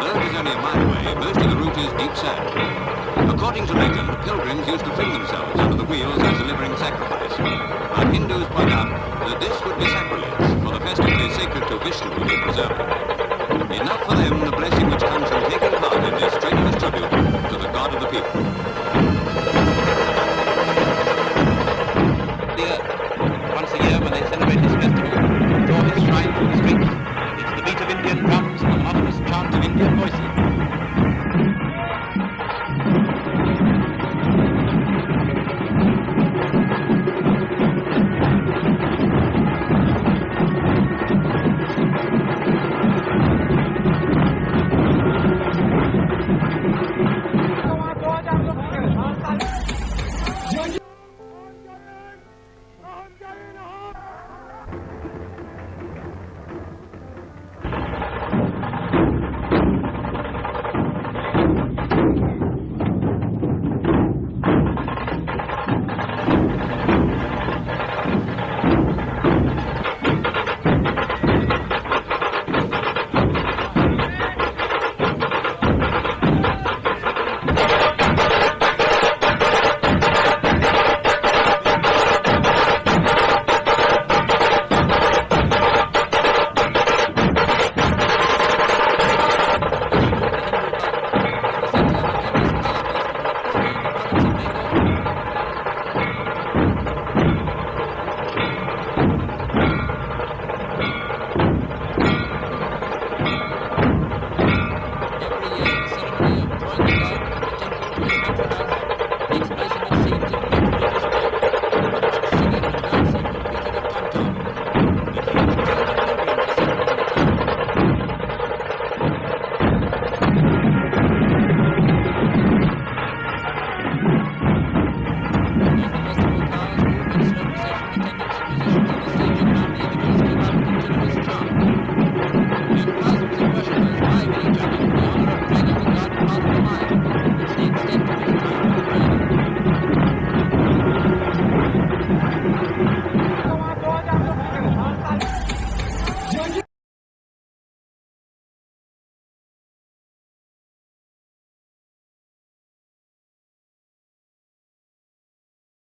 Although it is only a mile away, most of the route is deep sand. According to legend, pilgrims used to fling themselves under the wheels as delivering sacrifice. But Hindus point out that this would be sacrilege, for the festival is sacred to Vishnu, the preserver. Enough for them the blessing which comes